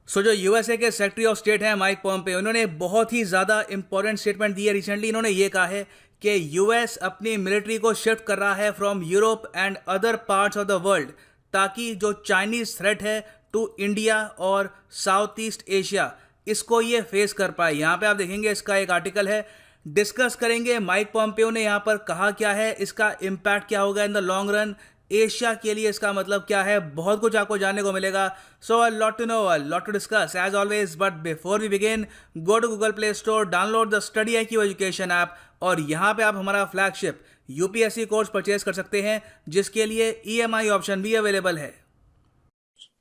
जो यूएसए के secretary of state हैं माइक पॉम्पेओ, उन्होंने बहुत ही ज़्यादा इंपॉर्टेंट स्टेटमेंट दी है रिसेंटली। इन्होंने ये कहा है कि यूएस अपनी मिलिट्री को शिफ्ट कर रहा है from Europe and other parts of the world, ताकि जो चाइनीज थ्रेट है टू इंडिया और साउथ ईस्ट एशिया, इसको ये फेस कर पाए। यहाँ पे आप देखेंगे इसका एक आर्टिकल है, डिस्कस करेंगे माइक पॉम्पेओ ने यहाँ पर कहा क्या है, इसका इम्पैक्ट क्या होगा in the long run, Asia के लिए इसका मतलब क्या है, बहुत कुछ आपको जानने को मिलेगा। So a lot to know, a lot to discuss as always, but before we begin, go to Google play store, download the study IQ education app, और यहाँ पे आप हमारा फ्लैगशिप यूपीएससी कोर्स परचेज कर सकते हैं, जिसके लिए EMI ऑप्शन भी अवेलेबल है।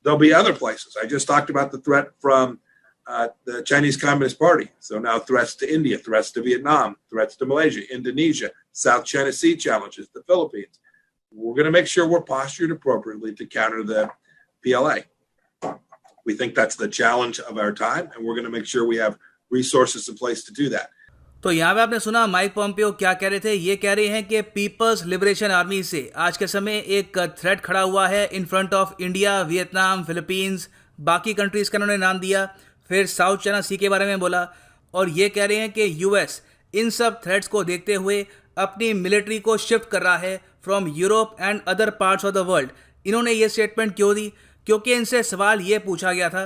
There'll be other places. I just talked about the threat from the Chinese Communist Party. So now threats to India, threats to Vietnam, threats to Malaysia, Indonesia, South China Sea challenges, the Philippines. We're going to make sure we're postured appropriately to counter the PLA. We think that's the challenge of our time, and we're going to make sure we have resources in place to do that. तो यहाँ पे आपने सुना Mike Pompeo क्या कह रहे थे। ये कह रहे हैं कि पीपल्स लिबरेशन आर्मी से आज के समय एक थ्रेट खड़ा हुआ है in front of India, Vietnam, Philippines, बाकी कंट्रीज का उन्होंने नाम दिया, फिर साउथ चाइना सी के बारे में बोला, और ये कह रहे हैं कि यूएस इन सब थ्रेट्स को देखते हुए अपनी मिलिट्री को शिफ्ट कर रहा है from Europe and other parts of the world. इन्होंने ये स्टेटमेंट क्यों दी? क्योंकि इनसे सवाल ये पूछा गया था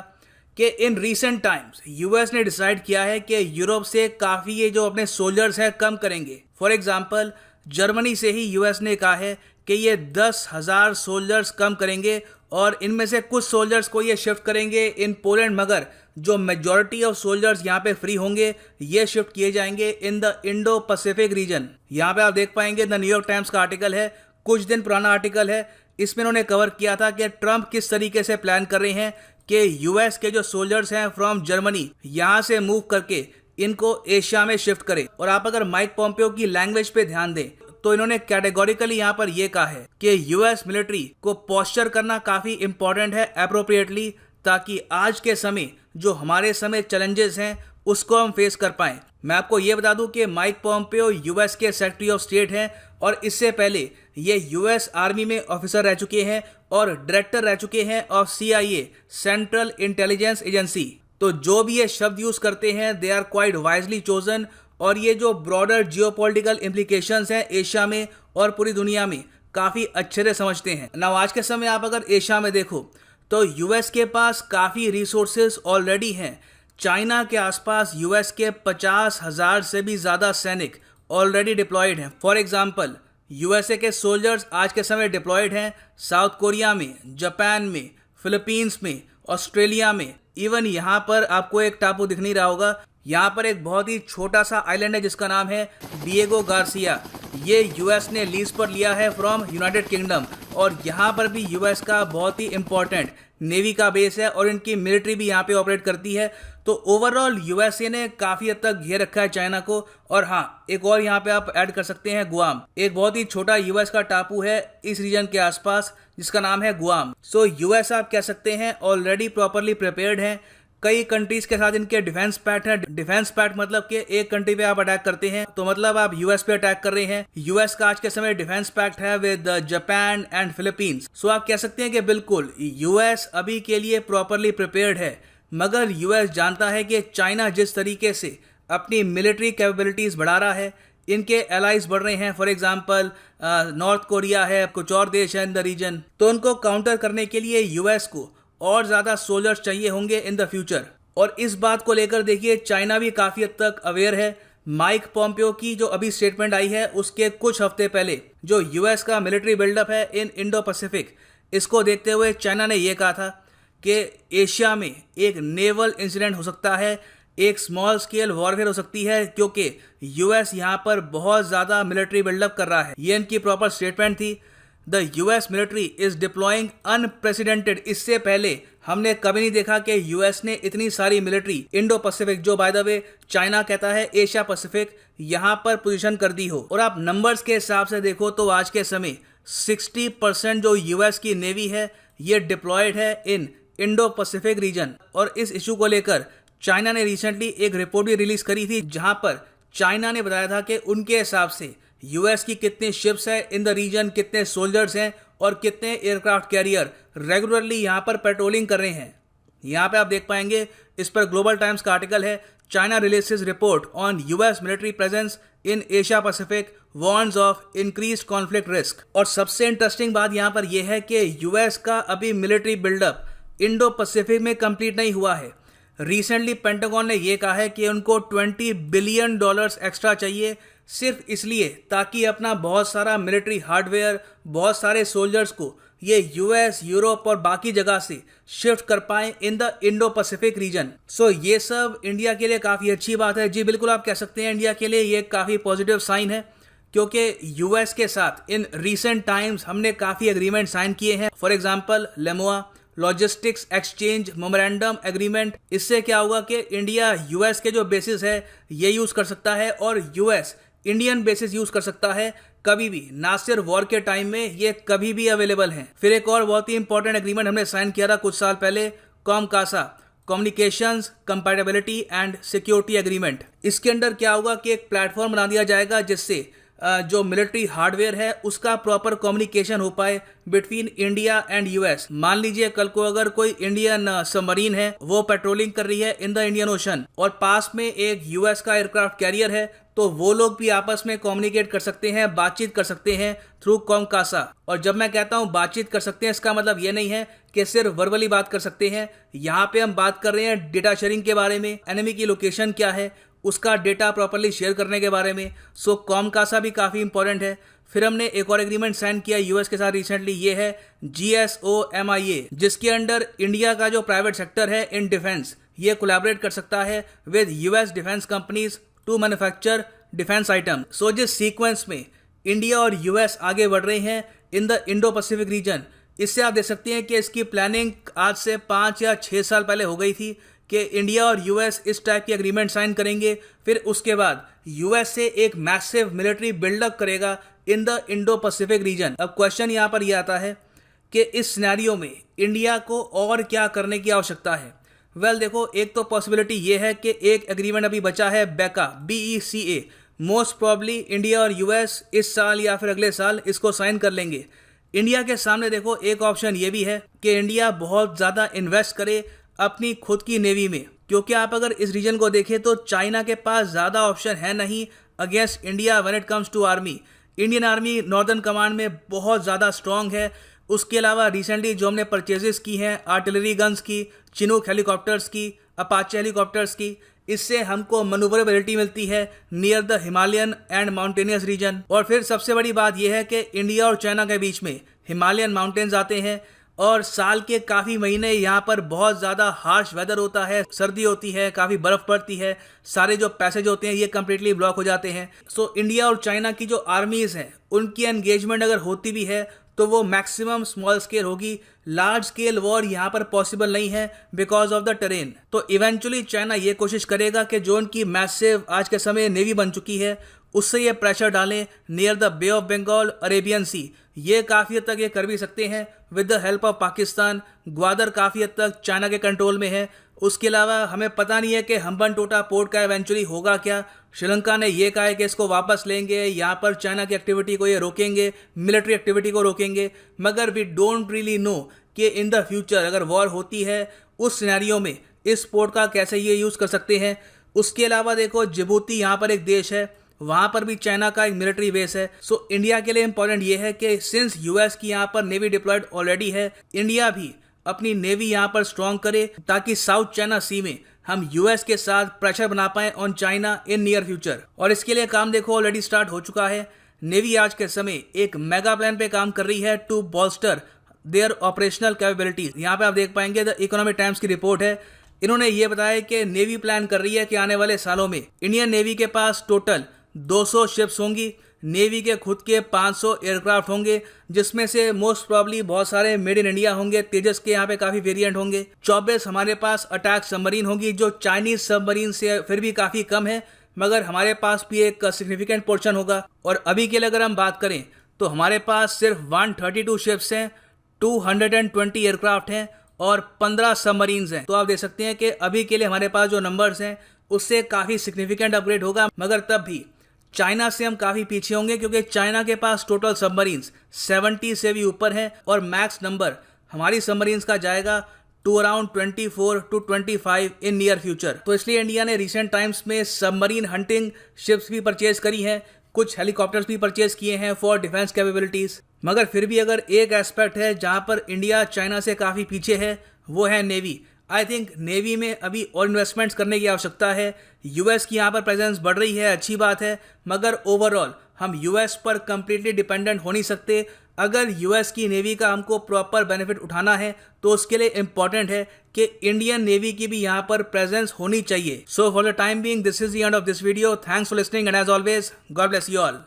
कि इन रीसेंट टाइम्स यूएस ने डिसाइड किया है कि यूरोप से काफ़ी ये जो अपने सोल्जर्स हैं कम करेंगे। फॉर एग्जांपल, जर्मनी से ही यूएस ने कहा है कि ये 10,000 सोल्जर्स कम करेंगे, और इनमें से कुछ सोल्जर्स को ये शिफ्ट करेंगे इन पोलैंड, मगर जो मेजॉरिटी ऑफ सोल्जर्स यहाँ पे फ्री होंगे ये शिफ्ट किए जाएंगे इन द इंडो पैसिफिक रीजन। यहाँ पे आप देख पाएंगे द न्यूयॉर्क टाइम्स का आर्टिकल है, कुछ दिन पुराना आर्टिकल है, इसमें उन्होंने कवर किया था कि ट्रंप किस तरीके से प्लान कर रहे हैं कि यूएस के जो सोल्जर्स हैं फ्रॉम जर्मनी यहाँ से मूव करके इनको एशिया में शिफ्ट करें। और आप अगर माइक पॉम्पेओ की लैंग्वेज पे ध्यान दें तो इन्होंने कैटेगोरिकली यहाँ पर यह कहा है कि यूएस मिलिट्री को पोस्चर करना काफी इंपॉर्टेंट है अप्रोप्रिएटली, ताकि आज के समय जो हमारे समय चैलेंजेस हैं उसको हम फेस कर पाएं। मैं आपको ये बता दूं कि माइक पॉम्पेओ यूएस के सेक्रेटरी ऑफ स्टेट हैं, और इससे पहले ये यूएस आर्मी में ऑफिसर रह चुके हैं और डायरेक्टर रह चुके हैं of CIA, central intelligence agency. तो जो भी ये शब्द यूज करते हैं they are quite wisely chosen, और ये जो ब्रॉडर जियोपॉलिटिकल इम्प्लीकेशंस हैं एशिया में और पूरी दुनिया में काफ़ी अच्छे से समझते हैं ना। आज के समय आप अगर एशिया में देखो तो यूएस के पास काफ़ी रिसोर्सेज ऑलरेडी हैं। चाइना के आसपास यूएस के 50,000 से भी ज़्यादा सैनिक ऑलरेडी डिप्लॉयड हैं। फॉर एग्जांपल, यूएसए के सोल्जर्स आज के समय डिप्लॉयड हैं साउथ कोरिया में, जापान में, फिलीपींस में, ऑस्ट्रेलिया में। इवन यहाँ पर आपको एक टापू दिख नहीं रहा होगा, यहाँ पर एक बहुत ही छोटा सा आइलैंड है जिसका नाम है डिएगो गार्सिया। ये यूएस ने लीज पर लिया है फ्रॉम यूनाइटेड किंगडम, और यहाँ पर भी यूएस का बहुत ही इंपॉर्टेंट नेवी का बेस है और इनकी मिलिट्री भी यहाँ पे ऑपरेट करती है। तो ओवरऑल यूएसए ने काफ़ी हद तक घेर रखा है चाइना को। और हाँ, एक और यहाँ पे आप ऐड कर सकते हैं गुआम, एक बहुत ही छोटा यूएस का टापू है इस रीजन के आसपास जिसका नाम है गुआम। सो यूएस आप कह सकते हैं ऑलरेडी प्रॉपरली प्रिपेयर्ड हैं। कई कंट्रीज के साथ इनके डिफेंस पैक्ट है। डिफेंस पैक्ट मतलब कि एक कंट्री पे आप अटैक करते हैं तो मतलब आप यूएस पे अटैक कर रहे हैं। यूएस का आज के समय डिफेंस पैक्ट है विद जापान एंड फिलीपींस। सो आप कह सकते हैं कि बिल्कुल यूएस अभी के लिए प्रॉपरली प्रिपेयर्ड है, मगर यूएस जानता है कि चाइना जिस तरीके से अपनी मिलिट्री कैपेबिलिटीज बढ़ा रहा है, इनके एलाइज बढ़ रहे हैं। फॉर एग्जांपल नॉर्थ कोरिया है, कुछ और देश है इन द रीजन, तो उनको काउंटर करने के लिए यूएस को और ज़्यादा सोल्जर्स चाहिए होंगे इन द फ्यूचर। और इस बात को लेकर देखिए चाइना भी काफ़ी हद तक अवेयर है। माइक पॉम्पेओ की जो अभी स्टेटमेंट आई है उसके कुछ हफ्ते पहले जो यूएस का मिलिट्री बिल्डअप है इन इंडो पैसिफिक, इसको देखते हुए चाइना ने यह कहा था कि एशिया में एक नेवल इंसिडेंट हो सकता है, एक स्मॉल स्केल वॉरफेयर हो सकती है, क्योंकि यूएस यहाँ पर बहुत ज़्यादा मिलिट्री बिल्डअप कर रहा है। ये इनकी प्रॉपर स्टेटमेंट थी। The US military is deploying unprecedented. इससे पहले हमने कभी नहीं देखा कि यूएस ने इतनी सारी मिलिट्री इंडो पैसिफिक, जो बाय द वे चाइना कहता है एशिया पैसिफिक, यहाँ पर पोजीशन कर दी हो। और आप नंबर्स के हिसाब से देखो तो आज के समय 60% जो यूएस की नेवी है ये डिप्लॉयड है इन इंडो पैसिफिक रीजन। और इस इशू को लेकर चाइना ने रिसेंटली एक रिपोर्ट भी रिलीज करी थी जहां पर चाइना ने बताया था कि उनके हिसाब से यूएस की कितने शिप्स हैं इन द रीजन, कितने सोल्जर्स हैं और कितने एयरक्राफ्ट कैरियर रेगुलरली यहाँ पर पेट्रोलिंग कर रहे हैं। यहाँ पे आप देख पाएंगे, इस पर ग्लोबल टाइम्स का आर्टिकल है, China releases report on US military presence in Asia Pacific warns of increased conflict risk. और सबसे इंटरेस्टिंग बात यहाँ पर यह है कि यूएस का अभी मिलिट्री बिल्डअप इंडो पैसिफिक में कंप्लीट नहीं हुआ है। रिसेंटली पेंटागन ने यह कहा है कि उनको $20 बिलियन एक्स्ट्रा चाहिए, सिर्फ इसलिए ताकि अपना बहुत सारा मिलिट्री हार्डवेयर, बहुत सारे सोल्जर्स को ये यूएस, यूरोप और बाकी जगह से शिफ्ट कर पाए in the Indo Pacific region. So ये सब इंडिया के लिए काफ़ी अच्छी बात है। जी बिल्कुल, आप कह सकते हैं इंडिया के लिए ये काफ़ी पॉजिटिव साइन है, क्योंकि यूएस के साथ इन रीसेंट टाइम्स हमने काफ़ी एग्रीमेंट साइन किए हैं। For example LEMOA logistics exchange memorandum agreement. इससे क्या होगा कि इंडिया यूएस के जो बेसिस है ये यूज़ कर सकता है और यूएस इंडियन बेसिस यूज़ कर सकता है कभी भी, ना सिर्फ वॉर के टाइम में, ये कभी भी अवेलेबल हैं। फिर एक और बहुत ही इंपॉर्टेंट एग्रीमेंट हमने साइन किया था कुछ साल पहले, COMCASA communications compatibility and security agreement. इसके अंदर क्या होगा कि एक प्लेटफॉर्म बना दिया जाएगा जिससे जो मिलिट्री हार्डवेयर है उसका प्रॉपर कम्युनिकेशन हो पाए बिटवीन इंडिया एंड यूएस। मान लीजिए कल को अगर कोई इंडियन सबमरीन है, वो पेट्रोलिंग कर रही है इन द इंडियन ओशन और पास में एक यूएस का एयरक्राफ्ट कैरियर है, तो वो लोग भी आपस में कम्युनिकेट कर सकते हैं, बातचीत कर सकते हैं थ्रू कॉमकासा। और जब मैं कहता हूं बातचीत कर सकते हैं, इसका मतलब ये नहीं है कि सिर्फ वर्बली बात कर सकते हैं। यहाँ पे हम बात कर रहे हैं डेटा शेयरिंग के बारे में, एनिमी की लोकेशन क्या है उसका डेटा प्रॉपर्ली शेयर करने के बारे में। सो कॉमकासा भी काफ़ी इंपॉर्टेंट है। फिर हमने एक और एग्रीमेंट साइन किया यूएस के साथ रिसेंटली, ये है GSOMIA, जिसके अंडर इंडिया का जो प्राइवेट सेक्टर है इन डिफेंस, ये कोलैबोरेट कर सकता है with US defence companies to manufacture defence item. So जिस सीक्वेंस में इंडिया और यूएस आगे बढ़ रहे हैं इन द इंडो पैसिफिक रीजन, इससे आप देख सकते हैं कि इसकी प्लानिंग आज से 5 या 6 साल पहले हो गई थी कि इंडिया और यूएस इस टाइप की एग्रीमेंट साइन करेंगे। फिर उसके बाद यूएस से एक मैसिव मिलिट्री बिल्डअप करेगा इन द इंडो पैसिफिक रीजन। अब क्वेश्चन यहाँ पर यह आता है कि इस सिनेरियो में इंडिया को और क्या करने की आवश्यकता है। वेल देखो, एक तो पॉसिबिलिटी ये है कि एक एग्रीमेंट अभी बचा है बेका, BECA। मोस्ट प्रॉब्ली इंडिया और यूएस इस साल या फिर अगले साल इसको साइन कर लेंगे। इंडिया के सामने देखो एक ऑप्शन ये भी है कि इंडिया बहुत ज़्यादा इन्वेस्ट करे अपनी खुद की नेवी में, क्योंकि आप अगर इस रीजन को देखें तो चाइना के पास ज़्यादा ऑप्शन है नहीं against India when it comes to army. Indian army northern command में बहुत ज़्यादा स्ट्रॉन्ग है। उसके अलावा रिसेंटली जो हमने परचेजेस की हैं आर्टिलरी गन्स की, चिनूक हेलीकॉप्टर्स की, अपाचे हेलीकॉप्टर्स की, इससे हमको मनूवरेबिलिटी मिलती है near the Himalayan and mountainous region. और फिर सबसे बड़ी बात यह है कि इंडिया और चाइना के बीच में हिमालयन माउंटेन्स आते हैं और साल के काफ़ी महीने यहाँ पर बहुत ज़्यादा हार्श वेदर होता है, सर्दी होती है, काफ़ी बर्फ़ पड़ती है, सारे जो पैसेज होते हैं ये कम्प्लीटली ब्लॉक हो जाते हैं। सो इंडिया और चाइना की जो आर्मीज़ हैं उनकी एंगेजमेंट अगर होती भी है तो वो मैक्सिमम स्मॉल स्केल होगी। लार्ज स्केल वॉर यहाँ पर पॉसिबल नहीं है बिकॉज ऑफ द टेरेन। तो इवेंचुअली चाइना ये कोशिश करेगा कि जो उनकी मैसिव आज के समय नेवी बन चुकी है उससे ये प्रेशर डालें near the bay of Bengal, Arabian sea. ये काफ़ी हद तक ये कर भी सकते हैं with the help of Pakistan. Gwadar काफ़ी हद तक चाइना के कंट्रोल में है। उसके अलावा हमें पता नहीं है कि हम्बनटोटा पोर्ट का इवेंचुअली होगा क्या। श्रीलंका ने ये कहा है कि इसको वापस लेंगे, यहाँ पर चाइना की एक्टिविटी को ये रोकेंगे, मिलिट्री एक्टिविटी को रोकेंगे, मगर वी डोंट रियली नो कि इन द फ्यूचर अगर वॉर होती है उस सिनेरियो में इस पोर्ट का कैसे ये यूज़ कर सकते हैं। उसके अलावा देखो जिबूती यहाँ पर एक देश है, वहाँ पर भी चाइना का एक मिलिट्री बेस है। सो इंडिया के लिए इंपॉर्टेंट ये है कि सिंस यूएस की यहाँ पर नेवी डिप्लॉयड ऑलरेडी है, इंडिया भी अपनी नेवी यहाँ पर स्ट्रॉन्ग करे ताकि साउथ चाइना सी में हम यूएस के साथ प्रेशर बना पाए on China in near future. और इसके लिए काम देखो ऑलरेडी स्टार्ट हो चुका है। नेवी आज के समय एक मेगा प्लान पे काम कर रही है to bolster their operational capabilities. यहाँ पे आप देख पाएंगे द इकोनॉमिक टाइम्स की रिपोर्ट है। इन्होंने ये बताया कि नेवी प्लान कर रही है कि आने वाले सालों में इंडियन नेवी के पास टोटल 200 शिप्स होंगी, नेवी के खुद के 500 एयरक्राफ्ट होंगे, जिसमें से मोस्ट प्रॉब्ली बहुत सारे मेड इन इंडिया होंगे, तेजस के यहाँ पे काफ़ी वेरिएंट होंगे। 24 हमारे पास अटैक सबमरीन होगी जो चाइनीज सबमरीन से फिर भी काफ़ी कम है, मगर हमारे पास भी एक सिग्निफिकेंट पोर्शन होगा। और अभी के लिए अगर हम बात करें तो हमारे पास सिर्फ 132 शिप्स हैं, 220 एयरक्राफ्ट हैं और 15 सबमरीन्स हैं। तो आप देख सकते हैं कि अभी के लिए हमारे पास जो नंबर्स हैं उससे काफ़ी सिग्निफिकेंट अपग्रेड होगा, मगर तब भी चाइना से हम काफ़ी पीछे होंगे क्योंकि चाइना के पास टोटल सबमरीन्स 70 से भी ऊपर हैं और मैक्स नंबर हमारी सबमरीन्स का जाएगा to around 24 to 25 in near future. तो इसलिए इंडिया ने रिसेंट टाइम्स में सबमरीन हंटिंग शिप्स भी परचेज करी हैं, कुछ हेलीकॉप्टर्स भी परचेज किए हैं फॉर डिफेंस कैपेबिलिटीज। मगर फिर भी अगर एक एस्पेक्ट है जहां पर इंडिया चाइना से काफ़ी पीछे है, वो है नेवी। आई थिंक नेवी में अभी और इन्वेस्टमेंट्स करने की आवश्यकता है। यूएस की यहाँ पर प्रेजेंस बढ़ रही है, अच्छी बात है, मगर ओवरऑल हम यूएस पर कंप्लीटली डिपेंडेंट हो नहीं सकते। अगर यूएस की नेवी का हमको प्रॉपर बेनिफिट उठाना है तो उसके लिए इंपॉर्टेंट है कि इंडियन नेवी की भी यहाँ पर प्रेजेंस होनी चाहिए। So for the time being this is the end of this video. Thanks for listening and as always God bless you all.